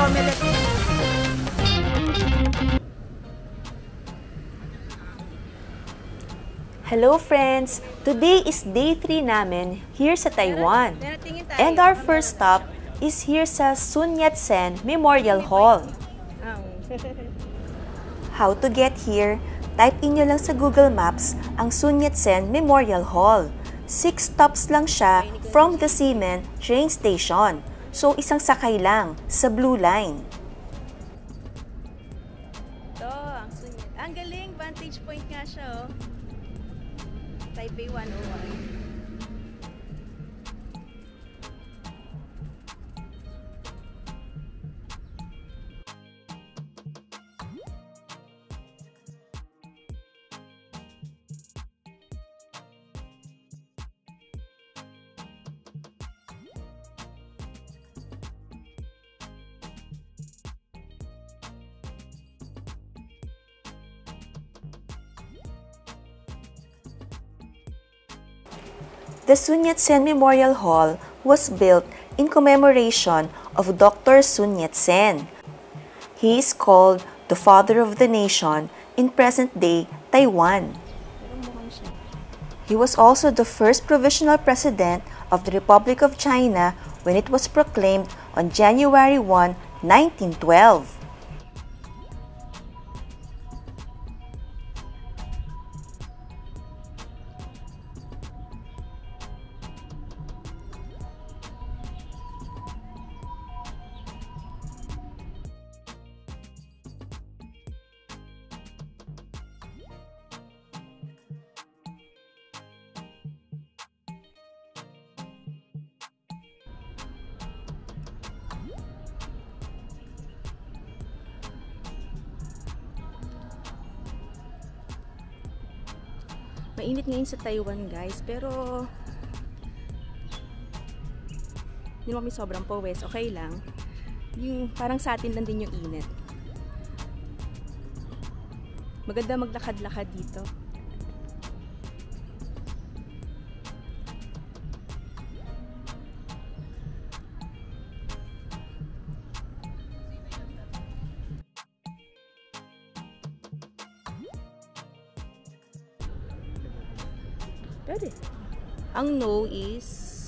omelette. Hello friends! Today is day 3 namin here sa Taiwan. And our first stop is here sa Sun Yat-sen Memorial Hall. How to get here? Type in nyo lang sa Google Maps ang Sun Yat-sen Memorial Hall. 6 stops lang siya from the Ximen train station. So isang sakay lang sa Blue Line. Ito, ang Sun Yat. Ang galing, vantage point nga siya, oh. Taipei 101. The Sun Yat-sen Memorial Hall was built in commemoration of Dr. Sun Yat-sen. He is called the father of the nation in present-day Taiwan. He was also the first provisional president of the Republic of China when it was proclaimed on January 1, 1912. Mainit ngayon sa Taiwan, guys, pero hindi naman kami sobrang pawis, okay lang. Yung parang sa atin lang din yung init. Maganda maglakad-lakad dito. Pwede. Ang no is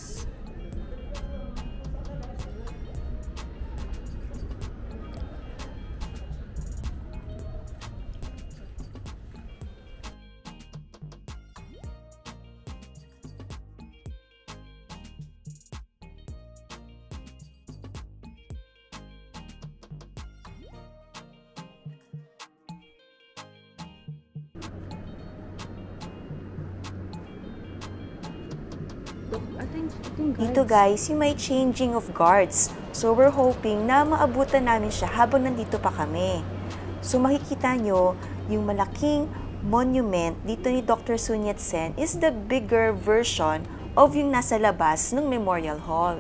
Dito guys, yung may changing of guards. So we're hoping na maabutan namin siya habang nandito pa kami. So makikita nyo, yung malaking monument dito ni Dr. Sun Yat-sen is the bigger version of yung nasa labas ng Memorial Hall.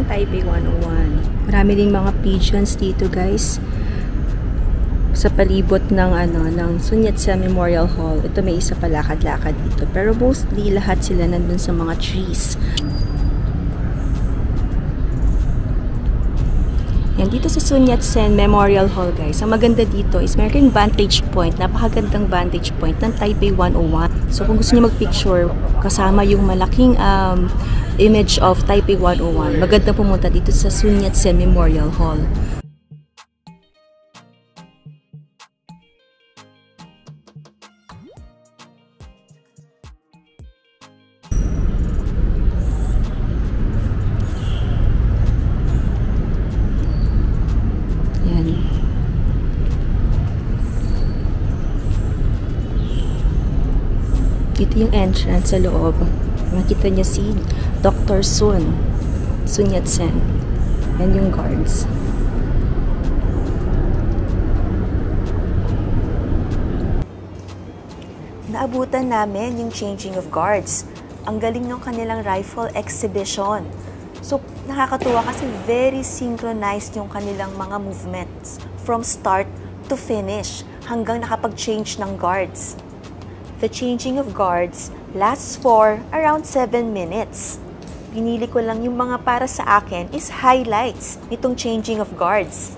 Taipei 101. Marami ding mga pigeons dito, guys. Sa palibot ng Sun Yat-sen Memorial Hall. Ito may isa palakad-lakad dito. Pero mostly lahat sila nandun sa mga trees. Yan, dito sa Sun Yat-sen Memorial Hall, guys. Ang maganda dito is meron vantage point. Napakagandang vantage point ng Taipei 101. So kung gusto niyo mag-picture kasama yung malaking image of Taipei 101, maganda pumunta dito sa Sun Yat-sen Memorial Hall. Ito yung entrance sa loob. Makita niyo si Dr. Sun Yat-sen. Yan yung guards. Naabutan namin yung changing of guards. Ang galing ng kanilang rifle exhibition. So, nakakatuwa kasi very synchronized yung kanilang mga movements from start to finish hanggang nakapag-change ng guards. The changing of guards lasts for around 7 minutes. Pinili ko lang yung mga para sa akin is highlights nitong changing of guards.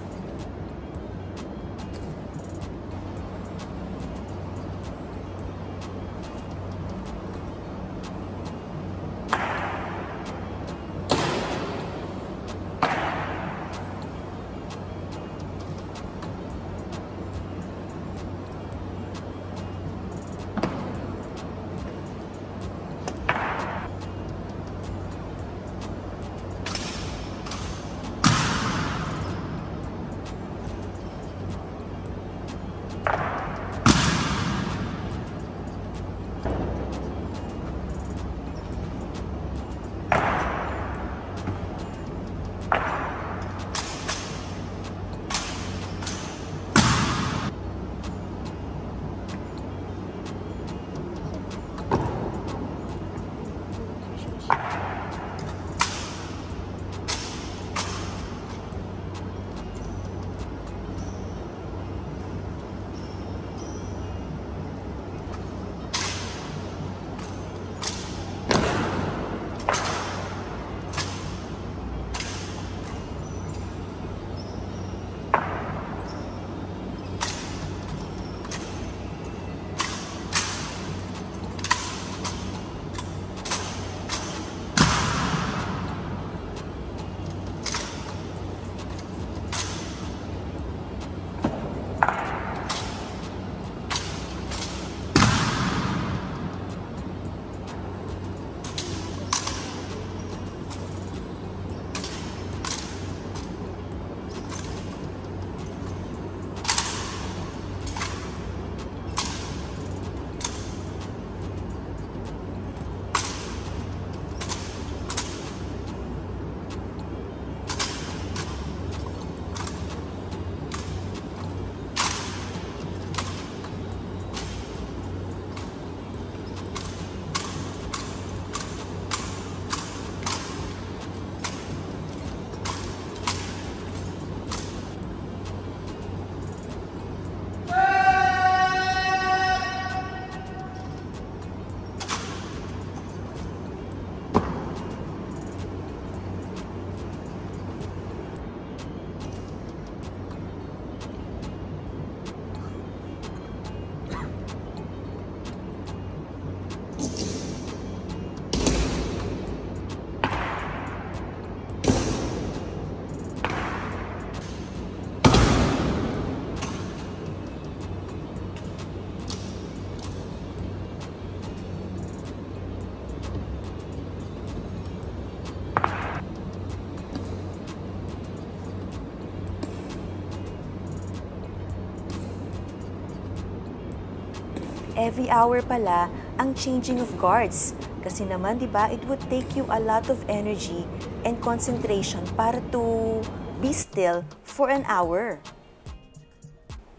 Every hour pala ang changing of guards. Kasi naman, di ba, it would take you a lot of energy and concentration para to be still for an hour.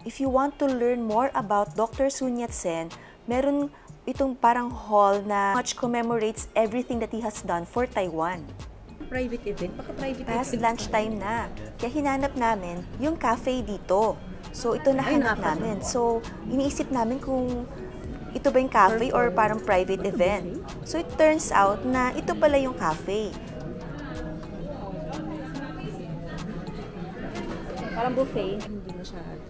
If you want to learn more about Dr. Sun Yat-sen, meron itong parang hall na much commemorates everything that he has done for Taiwan. Private event? Baka private Past event. lunchtime na. Kaya hinanap namin yung cafe dito. So, ito nahanap namin. So, iniisip namin kung ito ba yung cafe or parang private event. So, it turns out na ito pala yung cafe. Parang buffet. Hindi masyado.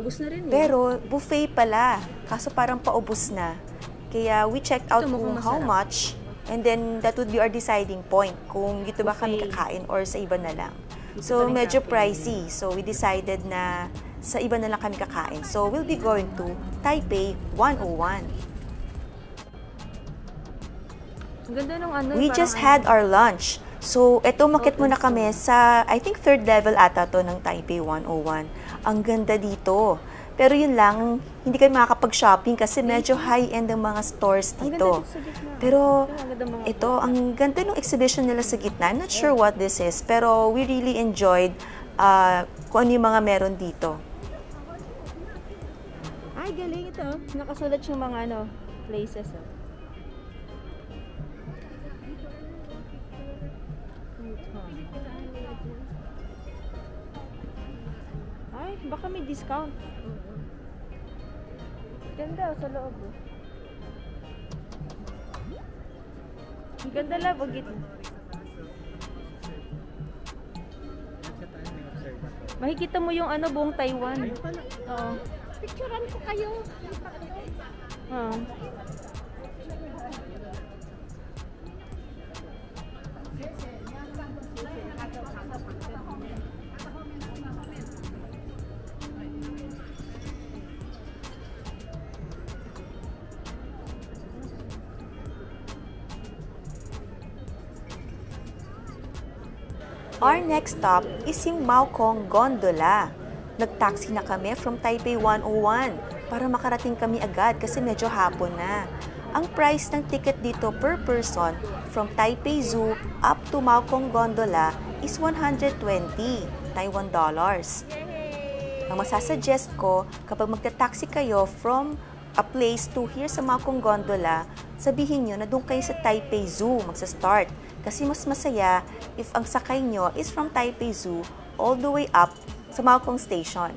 Ubus na rin eh. Pero, buffet pala. Kaso parang paubos na. Kaya, we checked out kung how much. And then, that would be our deciding point. Kung dito ba kami kakain or sa iba na lang. So, medyo pricey. So, we decided na sa iba na lang kami kakain. So, we'll be going to Taipei 101. Ang ganda ng ano. We just had our lunch. So, eto, makit muna kami sa, I think, 3rd level ata to ng Taipei 101. Ang ganda dito. Pero yun lang, hindi kayo makakapag-shopping kasi medyo high-end ang mga stores dito. Pero ito, ang ganda ng exhibition nila sa gitna. I'm not sure what this is, pero we really enjoyed kung ano yung mga meron dito. Ay, galing ito. Nakasulat yung mga places. Ay, baka may discount. Ganda sa loob. Ang ganda lang, bagit. Makikita mo yung buong Taiwan. Oo. Picturean ko kayo. Oo. Our next stop is yung Maokong Gondola. Nag-taxi na kami from Taipei 101 para makarating kami agad kasi medyo hapon na. Ang price ng ticket dito per person from Taipei Zoo up to Maokong Gondola is 120 Taiwan dollars. Ang masasuggest ko, kapag magta-taxi kayo from a place to here sa Maokong Gondola, sabihin nyo na doon kayo sa Taipei Zoo magsa-start. Kasi mas masaya if ang sakay nyo is from Taipei Zoo all the way up sa Maokong Station.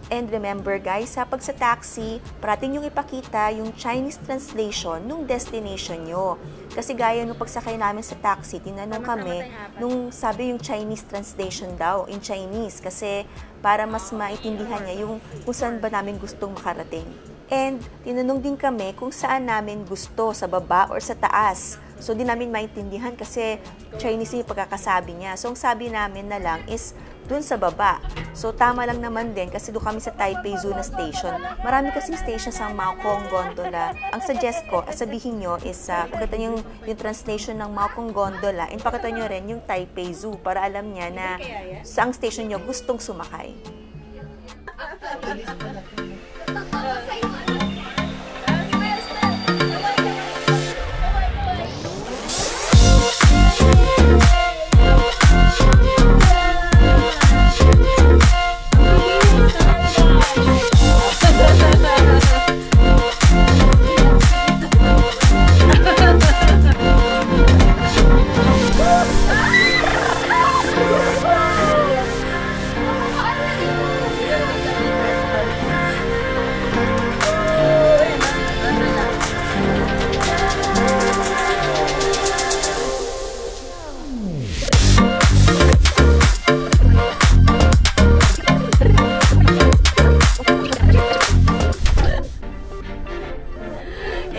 And remember guys, pag sa taxi, parating yung ipakita yung Chinese translation nung destination nyo. Kasi gaya nung pagsakay namin sa taxi, tinanong kami nung sabi yung Chinese translation daw in Chinese kasi para mas maintindihan niya yung kung saan ba namin gustong makarating. And tinanong din kami kung saan namin gusto, sa baba or sa taas. So, di namin maintindihan kasi Chinese yung pagkakasabi niya. So, ang sabi namin na lang is dun sa baba. So, tama lang naman din kasi doon kami sa Taipei Zoo na station. Marami kasing station sa Maokong Gondola. Ang suggest ko, sabihin nyo is, pakita nyo yung translation ng Maokong Gondola and pakita nyo rin yung Taipei Zoo para alam niya na saang station nyo gustong sumakay.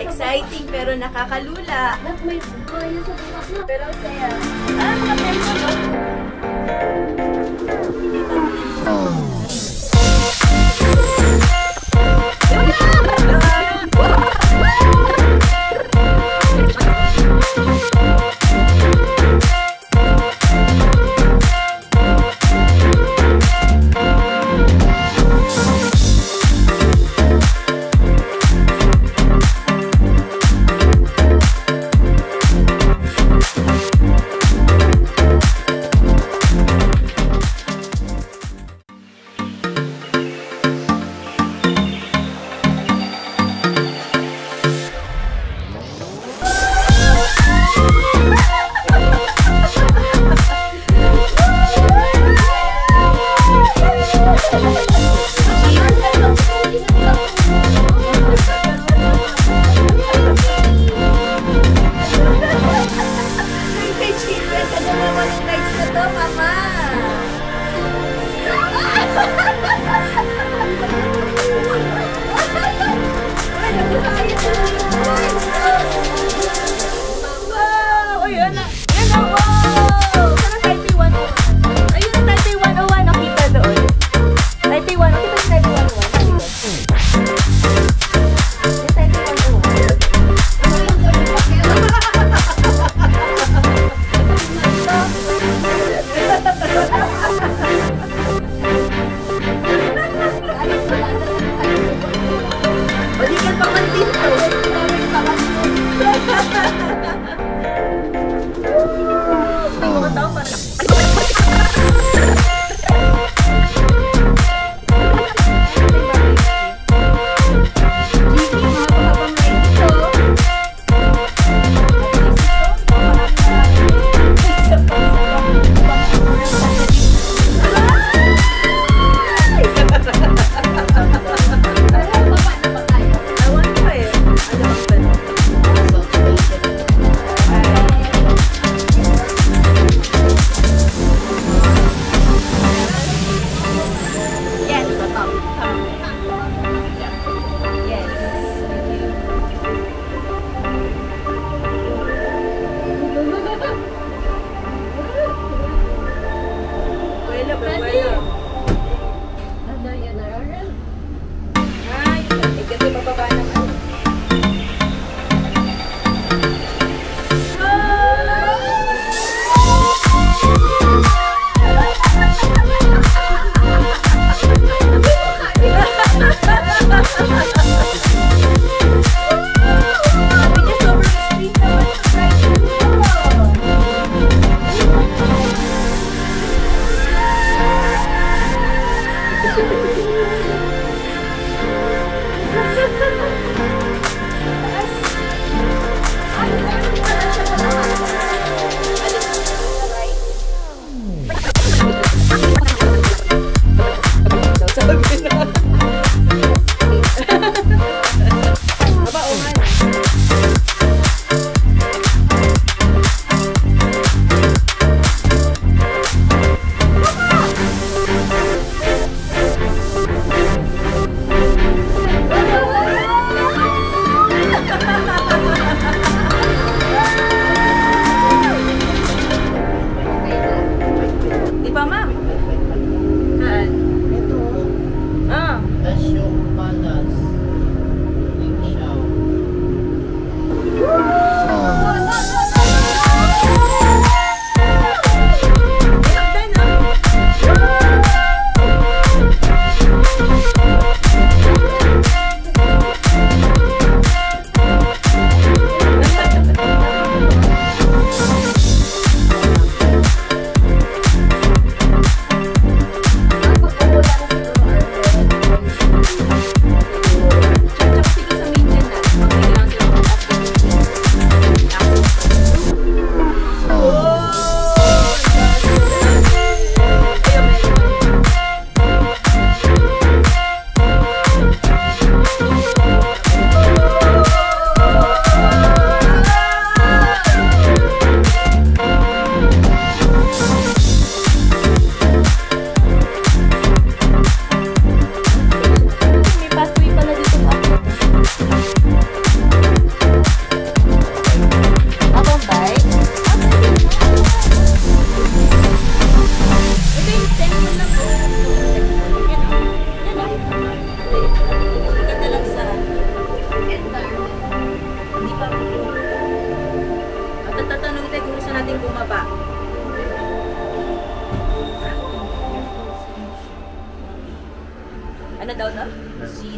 Exciting pero nakakalula. May buhay sa bukas na. Pero saya.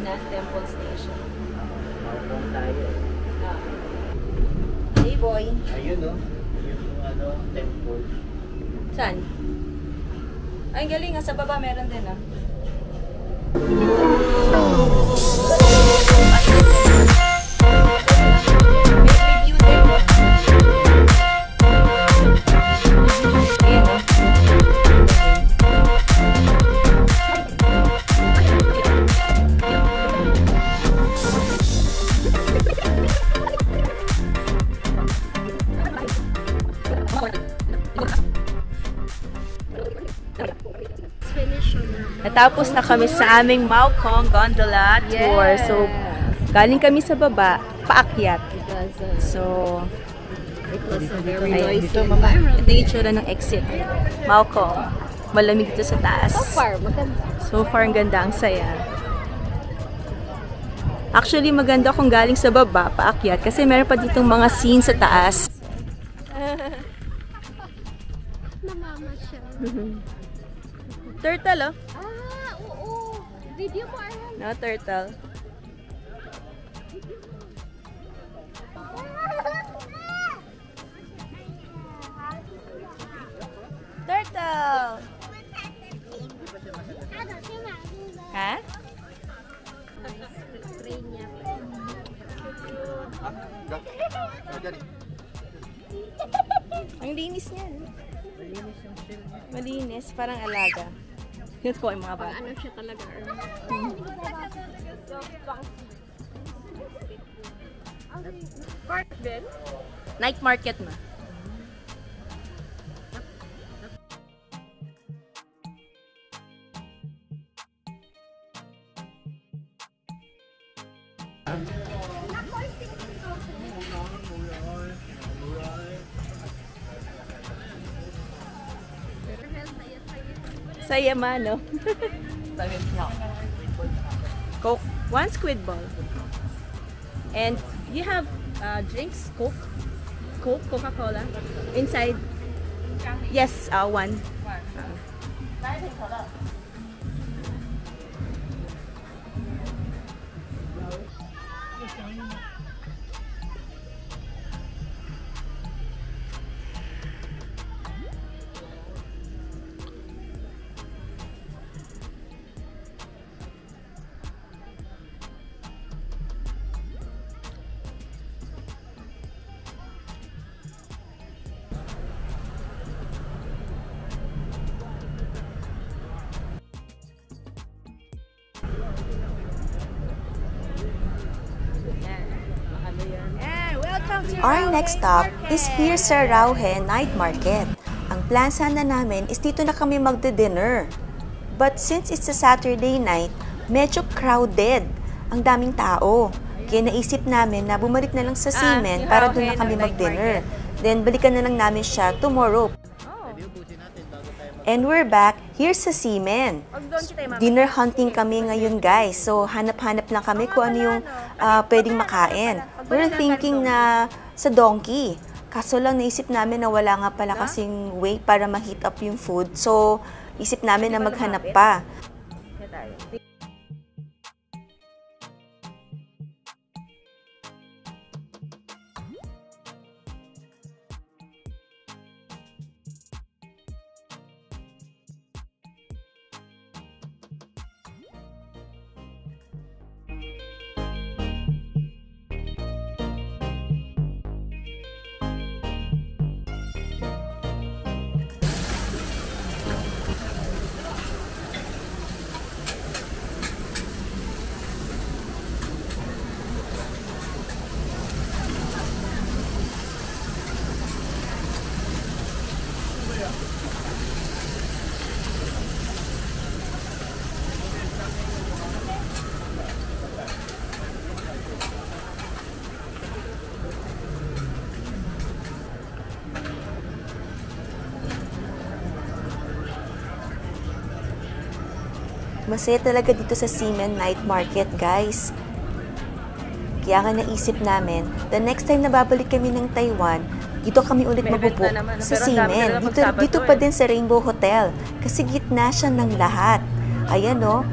na, Temple Station. Maupong tayo. Hey boy. Ayun no, yung temple. Saan? Ay, galing nga. Sa baba meron din ah. May view din. Ayan ah. Natapos na kami sa aming Maokong Gondola Tour. So, galing kami sa baba, paakyat. So, It was a very ay, noisy ito environment. yung itsura ng exit. Maokong. Malamig ito sa taas. So far, maganda. So far, ang ganda, ang saya. Actually, maganda kung galing sa baba, paakyat. Kasi meron pa ditong mga scene sa taas. Namamasyal. Turtle, oh. Oo. Video mo, Arhan. No, turtle. Turtle! Ha? Ang linis niyan. Malinis, parang alaga. Yun po yung mga bata. Ano siya talaga, Arhan? Night market na. Saya man, no? Coke. One squid ball. And you have drinks, Coke, Coca-Cola. Inside. Yes, one. Our next stop is here sa Rauhe Night Market. Ang plan sana namin is dito na kami magde-dinner. But since it's a Saturday night, medyo crowded. Ang daming tao. Kaya naisip namin na bumalik na lang sa Seamen para doon na kami mag-dinner. Then balikan na lang namin siya tomorrow. And we're back here sa Seamen. Dinner hunting kami ngayon, guys. So hanap-hanap lang kami kung ano yung pwedeng makain. We're thinking na sa Donkey. Kaso lang naisip namin na wala nga pala kasing way para ma-heat up yung food. So, isip namin na maghanap pa. Masaya talaga dito sa Seamen Night Market, guys. Kaya nga naisip namin, the next time na babalik kami ng Taiwan, dito kami ulit mabubook sa Seamen. Dito pa din sa Rainbow Hotel. Kasi gitna siya ng lahat. Ayan, no?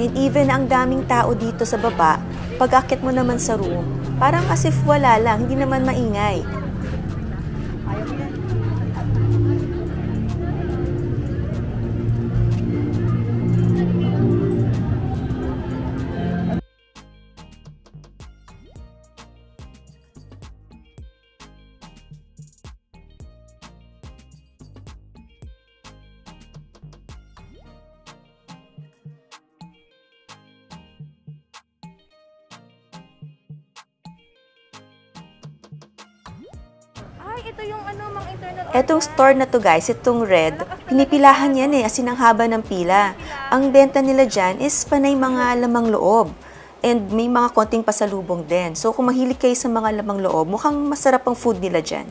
And even ang daming tao dito sa baba, pag-akit mo naman sa room, parang as if wala lang, hindi naman maingay. Ito yung mga internal Etong store na to guys, itong red, pinipilahan yan as in ang haba ng pila. Ang benta nila dyan is panay mga lamang loob. And may mga konting pasalubong din. So kung mahilig kayo sa mga lamang loob, mukhang masarap ang food nila dyan.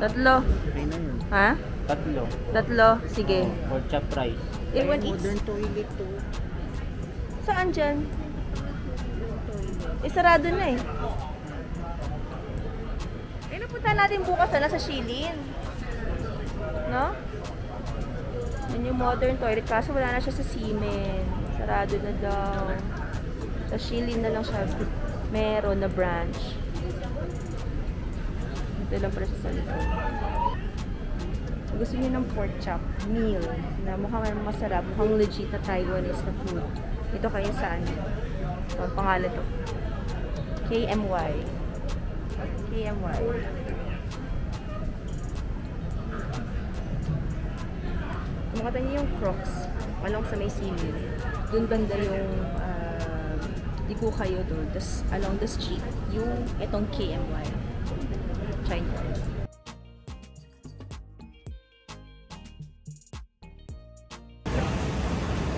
Tatlo. Okay na yun. Ha? Tatlo. Sige. Pork chop rice. In one each. Modern toilet to. Saan dyan? Sarado na eh. Napunta natin bukas na sa Shilin. No? Yan yung modern toilet. Kaso wala na siya sa Siemens. Sarado na daw. Sa Shilin na lang siya. Meron na branch. Ito lang pala sa likod. Gusto niyo ng pork chop meal na mukhang masarap, mukhang legit na Taiwanese na food. Ito kayo saan? Ito, pangalan to. KMY. KMY. Makita niyo yung Crocs along sa may sili. Doon banda yung Diku kayo doon. Tapos along the street, yung itong KMY. China.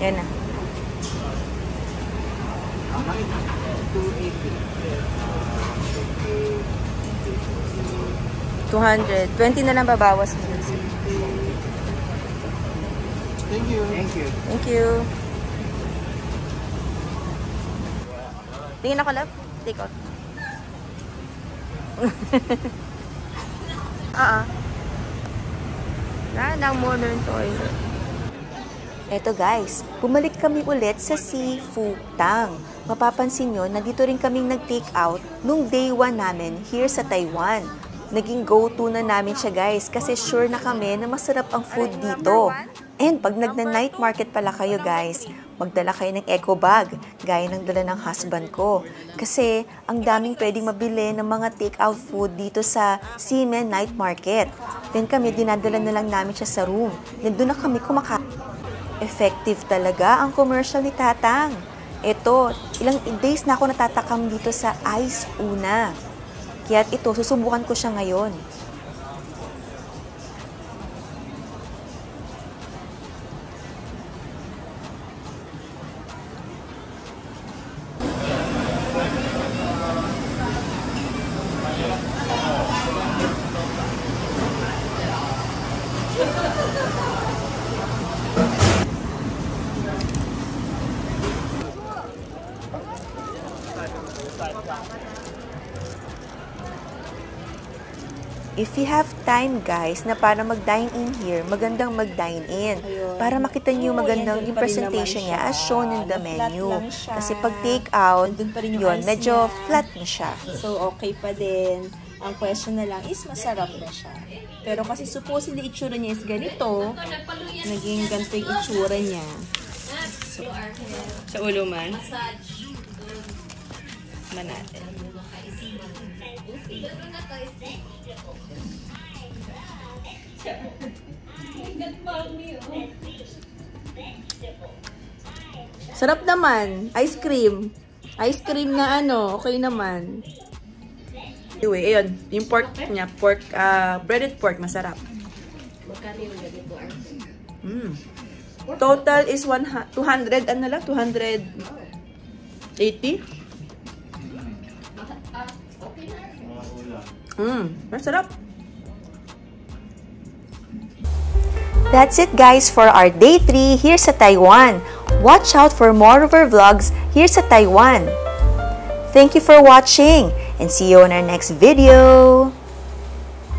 Yan na. 200. 20 na lang babawas mo. Thank you. Thank you. Thank you. Tingin ako, love. Take out. Ng modern toilet. Eto guys, bumalik kami ulit sa Si Fu Tang. Mapapansin nyo, nandito rin kaming nag-take out nung day 1 namin here sa Taiwan. Naging go-to na namin siya guys kasi sure na kami na masarap ang food dito. And pag nagna-night market pala kayo guys, magdala kayo ng eco bag, gaya ng dala ng husband ko. Kasi ang daming pwedeng mabili ng mga take-out food dito sa Ximen Night Market. Then kami, dinadala na lang namin siya sa room. Then doon na kami kumakain. Effective talaga ang commercial ni Tatang. Ito, ilang days na ako natatakam dito sa Ice Una. Kaya ito, susubukan ko siya ngayon. If you have time guys na para mag-dine in here, magandang mag-dine in. Para makita niyo magandang yung presentation niya as shown in the menu. Kasi pag take out, yun, medyo flat na siya. So, okay pa din. Ang question na lang is masarap na siya. Pero kasi supposedly itsura niya is ganito, naging ganito yung itsura niya. So, sa ulo man. Natin. Sarap naman. Ice cream. Ice cream na okay naman. Anyway, ayun. Yung pork niya, breaded pork, masarap. Total is 200, 280? Masarap. That's it guys for our day 3 here sa Taiwan. Watch out for more of our vlogs here sa Taiwan. Thank you for watching and see you on our next video.